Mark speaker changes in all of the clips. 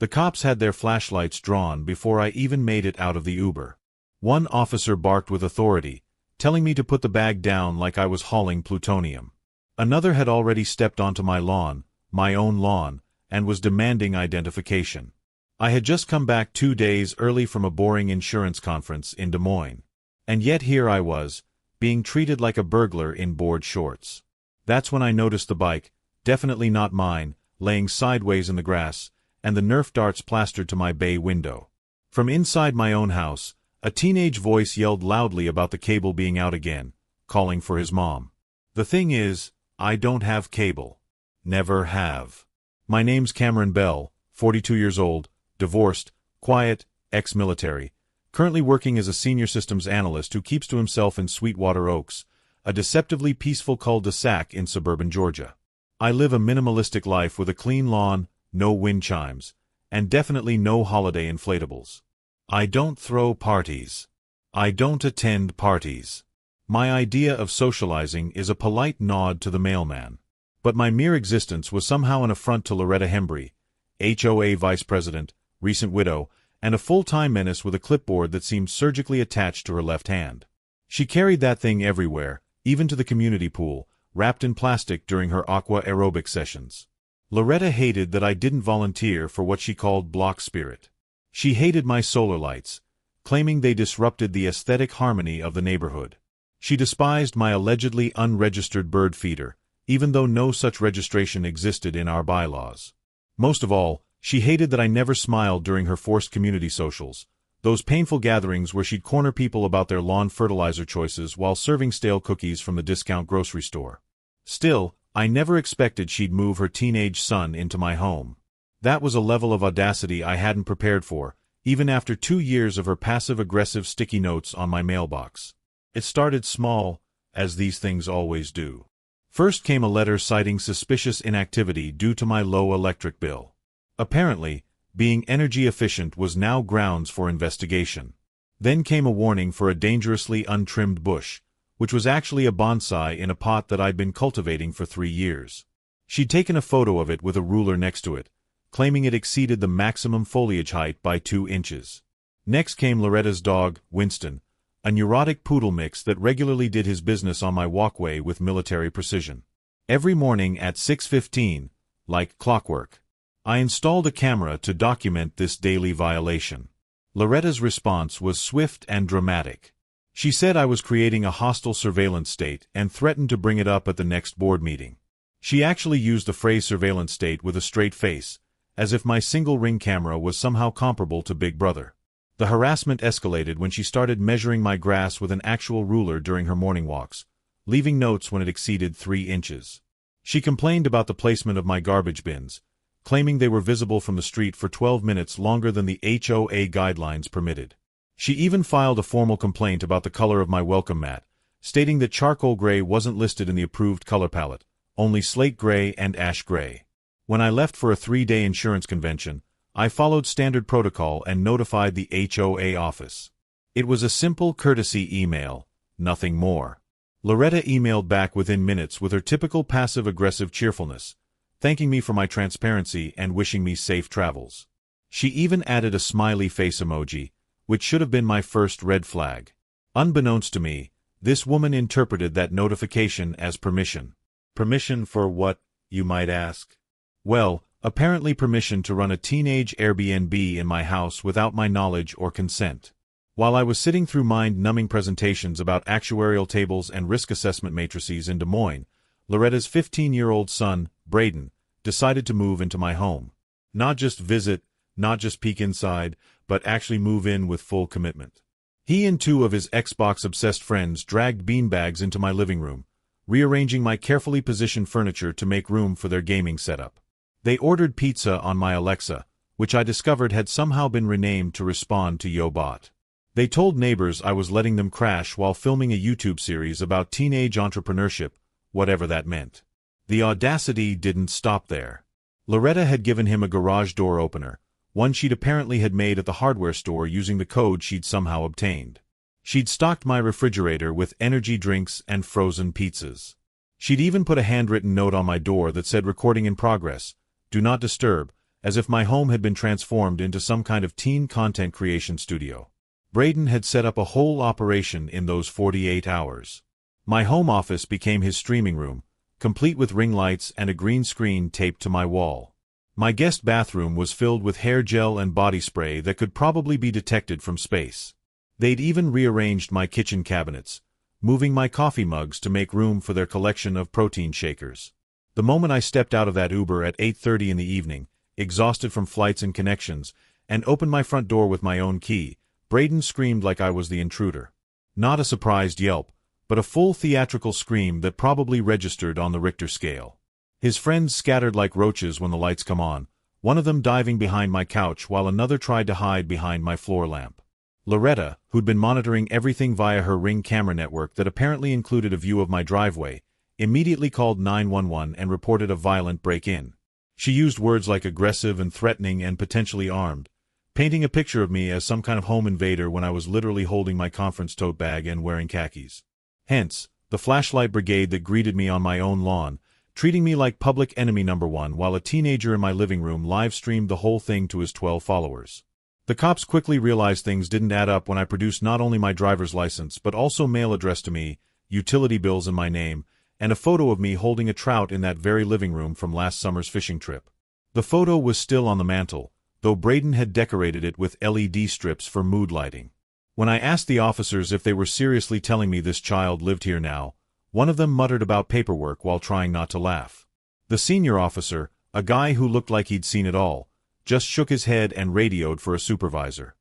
Speaker 1: The cops had their flashlights drawn before I even made it out of the Uber. One officer barked with authority, telling me to put the bag down like I was hauling plutonium. Another had already stepped onto my lawn, my own lawn, and was demanding identification. I had just come back 2 days early from a boring insurance conference in Des Moines. And yet here I was, being treated like a burglar in board shorts. That's when I noticed the bike, definitely not mine, laying sideways in the grass, and the Nerf darts plastered to my bay window. From inside my own house, a teenage voice yelled loudly about the cable being out again, calling for his mom. The thing is, I don't have cable. Never have. My name's Cameron Bell, 42 years old, divorced, quiet, ex-military, currently working as a senior systems analyst who keeps to himself in Sweetwater Oaks, a deceptively peaceful cul-de-sac in suburban Georgia. I live a minimalistic life with a clean lawn, no wind chimes, and definitely no holiday inflatables. I don't throw parties. I don't attend parties. My idea of socializing is a polite nod to the mailman. But my mere existence was somehow an affront to Loretta Hembry, HOA vice president, recent widow, and a full-time menace with a clipboard that seemed surgically attached to her left hand. She carried that thing everywhere, even to the community pool, wrapped in plastic during her aqua aerobic sessions. Loretta hated that I didn't volunteer for what she called block spirit. She hated my solar lights, claiming they disrupted the aesthetic harmony of the neighborhood. She despised my allegedly unregistered bird feeder, even though no such registration existed in our bylaws. Most of all, she hated that I never smiled during her forced community socials, those painful gatherings where she'd corner people about their lawn fertilizer choices while serving stale cookies from the discount grocery store. Still, I never expected she'd move her teenage son into my home. That was a level of audacity I hadn't prepared for, even after 2 years of her passive-aggressive sticky notes on my mailbox. It started small, as these things always do. First came a letter citing suspicious inactivity due to my low electric bill. Apparently, being energy efficient was now grounds for investigation. Then came a warning for a dangerously untrimmed bush, which was actually a bonsai in a pot that I'd been cultivating for 3 years. She'd taken a photo of it with a ruler next to it, claiming it exceeded the maximum foliage height by 2 inches. Next came Loretta's dog, Winston, a neurotic poodle mix that regularly did his business on my walkway with military precision. Every morning at 6:15, like clockwork, I installed a camera to document this daily violation. Loretta's response was swift and dramatic. She said I was creating a hostile surveillance state and threatened to bring it up at the next board meeting. She actually used the phrase surveillance state with a straight face, as if my single-ring camera was somehow comparable to Big Brother. The harassment escalated when she started measuring my grass with an actual ruler during her morning walks, leaving notes when it exceeded 3 inches. She complained about the placement of my garbage bins, claiming they were visible from the street for 12 minutes longer than the HOA guidelines permitted. She even filed a formal complaint about the color of my welcome mat, stating that charcoal gray wasn't listed in the approved color palette, only slate gray and ash gray. When I left for a 3-day insurance convention, I followed standard protocol and notified the HOA office. It was a simple courtesy email, nothing more. Loretta emailed back within minutes with her typical passive-aggressive cheerfulness, thanking me for my transparency and wishing me safe travels. She even added a smiley face emoji, which should have been my first red flag. Unbeknownst to me, this woman interpreted that notification as permission. Permission for what, you might ask? Well, apparently permission to run a teenage Airbnb in my house without my knowledge or consent. While I was sitting through mind-numbing presentations about actuarial tables and risk assessment matrices in Des Moines, Loretta's 15-year-old son, Braden, decided to move into my home. Not just visit, not just peek inside, but actually move in with full commitment. He and 2 of his Xbox-obsessed friends dragged beanbags into my living room, rearranging my carefully positioned furniture to make room for their gaming setup. They ordered pizza on my Alexa, which I discovered had somehow been renamed to respond to YoBot. They told neighbors I was letting them crash while filming a YouTube series about teenage entrepreneurship, whatever that meant. The audacity didn't stop there. Loretta had given him a garage door opener, one she'd apparently had made at the hardware store using the code she'd somehow obtained. She'd stocked my refrigerator with energy drinks and frozen pizzas. She'd even put a handwritten note on my door that said recording in progress, do not disturb, as if my home had been transformed into some kind of teen content creation studio. Braden had set up a whole operation in those 48 hours. My home office became his streaming room, complete with ring lights and a green screen taped to my wall. My guest bathroom was filled with hair gel and body spray that could probably be detected from space. They'd even rearranged my kitchen cabinets, moving my coffee mugs to make room for their collection of protein shakers. The moment I stepped out of that Uber at 8:30 in the evening, exhausted from flights and connections, and opened my front door with my own key, Braden screamed like I was the intruder. Not a surprised yelp, but a full theatrical scream that probably registered on the Richter scale. His friends scattered like roaches when the lights come on, one of them diving behind my couch while another tried to hide behind my floor lamp. Loretta, who'd been monitoring everything via her Ring camera network that apparently included a view of my driveway, immediately called 911 and reported a violent break-in. She used words like aggressive and threatening and potentially armed, painting a picture of me as some kind of home invader when I was literally holding my conference tote bag and wearing khakis. Hence, the flashlight brigade that greeted me on my own lawn, treating me like public enemy number one while a teenager in my living room live-streamed the whole thing to his 12 followers. The cops quickly realized things didn't add up when I produced not only my driver's license but also mail address to me, utility bills in my name, and a photo of me holding a trout in that very living room from last summer's fishing trip. The photo was still on the mantel, though Braden had decorated it with LED strips for mood lighting. When I asked the officers if they were seriously telling me this child lived here now, one of them muttered about paperwork while trying not to laugh. The senior officer, a guy who looked like he'd seen it all, just shook his head and radioed for a supervisor.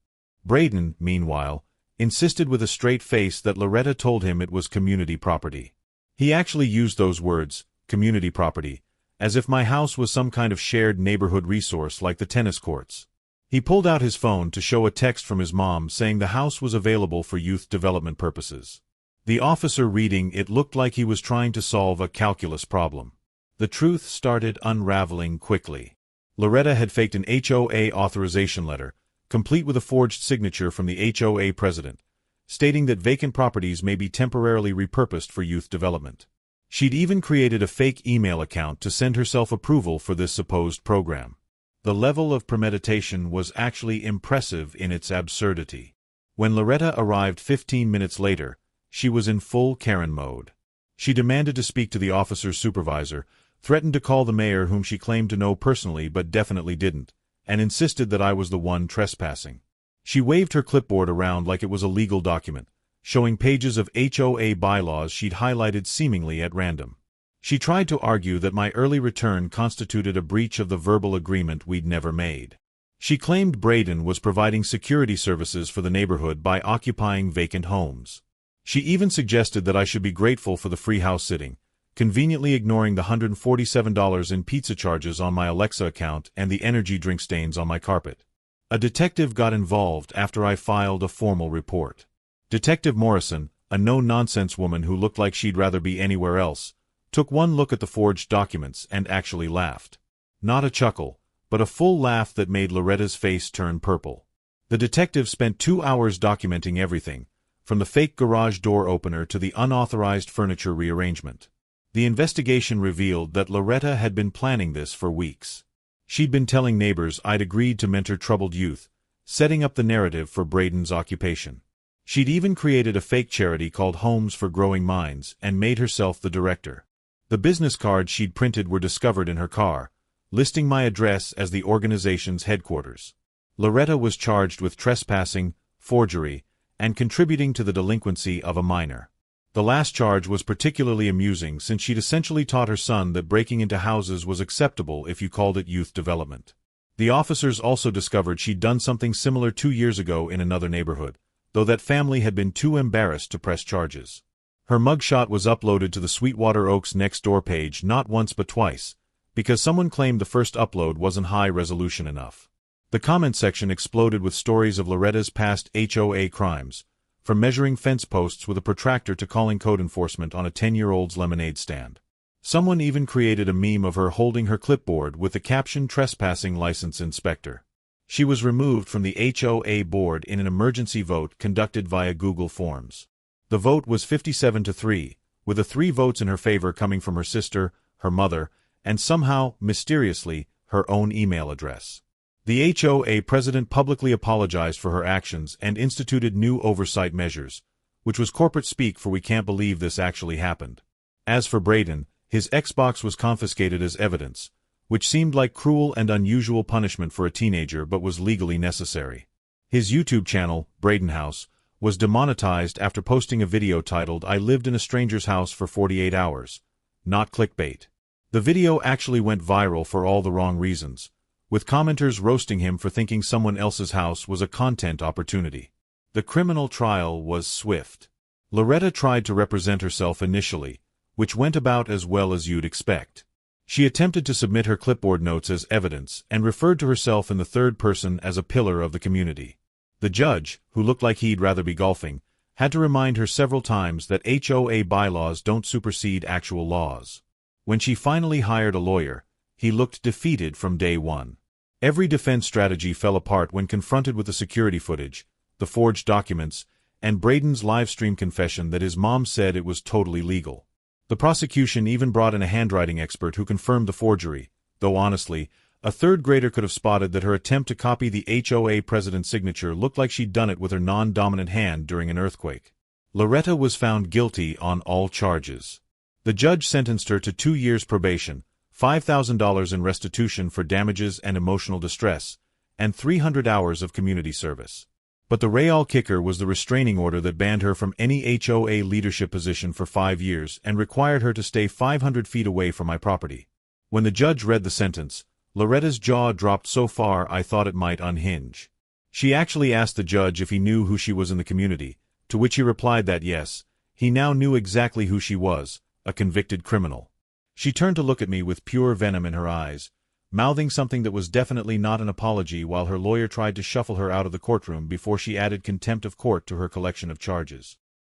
Speaker 1: Braden, meanwhile, insisted with a straight face that Loretta told him it was community property. He actually used those words, community property, as if my house was some kind of shared neighborhood resource like the tennis courts. He pulled out his phone to show a text from his mom saying the house was available for youth development purposes. The officer reading it looked like he was trying to solve a calculus problem. The truth started unraveling quickly. Loretta had faked an HOA authorization letter, complete with a forged signature from the HOA president, stating that vacant properties may be temporarily repurposed for youth development. She'd even created a fake email account to send herself approval for this supposed program. The level of premeditation was actually impressive in its absurdity. When Loretta arrived 15 minutes later, she was in full Karen mode. She demanded to speak to the officer's supervisor, threatened to call the mayor whom she claimed to know personally but definitely didn't, and insisted that I was the one trespassing. She waved her clipboard around like it was a legal document, showing pages of HOA bylaws she'd highlighted seemingly at random. She tried to argue that my early return constituted a breach of the verbal agreement we'd never made. She claimed Braden was providing security services for the neighborhood by occupying vacant homes. She even suggested that I should be grateful for the free house sitting, conveniently ignoring the $147 in pizza charges on my Alexa account and the energy drink stains on my carpet. A detective got involved after I filed a formal report. Detective Morrison, a no-nonsense woman who looked like she'd rather be anywhere else, took one look at the forged documents and actually laughed. Not a chuckle, but a full laugh that made Loretta's face turn purple. The detective spent 2 hours documenting everything, from the fake garage door opener to the unauthorized furniture rearrangement. The investigation revealed that Loretta had been planning this for weeks. She'd been telling neighbors I'd agreed to mentor troubled youth, setting up the narrative for Braden's occupation. She'd even created a fake charity called Homes for Growing Minds and made herself the director. The business cards she'd printed were discovered in her car, listing my address as the organization's headquarters. Loretta was charged with trespassing, forgery, and contributing to the delinquency of a minor. The last charge was particularly amusing since she'd essentially taught her son that breaking into houses was acceptable if you called it youth development. The officers also discovered she'd done something similar 2 years ago in another neighborhood, though that family had been too embarrassed to press charges. Her mugshot was uploaded to the Sweetwater Oaks Nextdoor page not once but twice, because someone claimed the first upload wasn't high resolution enough. The comment section exploded with stories of Loretta's past HOA crimes, from measuring fence posts with a protractor to calling code enforcement on a 10-year-old's lemonade stand. Someone even created a meme of her holding her clipboard with the caption "Trespassing License Inspector." She was removed from the HOA board in an emergency vote conducted via Google Forms. The vote was 57-3, with the 3 votes in her favor coming from her sister, her mother, and somehow, mysteriously, her own email address. The HOA president publicly apologized for her actions and instituted new oversight measures, which was corporate speak for "we can't believe this actually happened." As for Braden, his Xbox was confiscated as evidence, which seemed like cruel and unusual punishment for a teenager but was legally necessary. His YouTube channel, Braden House, was demonetized after posting a video titled "I lived in a stranger's house for 48 hours. Not clickbait. The video actually went viral for all the wrong reasons, with commenters roasting him for thinking someone else's house was a content opportunity. The criminal trial was swift. Loretta tried to represent herself initially, which went about as well as you'd expect. She attempted to submit her clipboard notes as evidence and referred to herself in the third person as a pillar of the community. The judge, who looked like he'd rather be golfing, had to remind her several times that HOA bylaws don't supersede actual laws. When she finally hired a lawyer, he looked defeated from day one. Every defense strategy fell apart when confronted with the security footage, the forged documents, and Braden's live-stream confession that his mom said it was totally legal. The prosecution even brought in a handwriting expert who confirmed the forgery, though honestly, a third grader could have spotted that her attempt to copy the HOA president's signature looked like she'd done it with her non-dominant hand during an earthquake. Loretta was found guilty on all charges. The judge sentenced her to 2 years probation, $5,000 in restitution for damages and emotional distress, and 300 hours of community service. But the real kicker was the restraining order that banned her from any HOA leadership position for 5 years and required her to stay 500 feet away from my property. When the judge read the sentence, Loretta's jaw dropped so far I thought it might unhinge. She actually asked the judge if he knew who she was in the community, to which he replied that yes, he now knew exactly who she was, a convicted criminal. She turned to look at me with pure venom in her eyes, mouthing something that was definitely not an apology while her lawyer tried to shuffle her out of the courtroom before she added contempt of court to her collection of charges.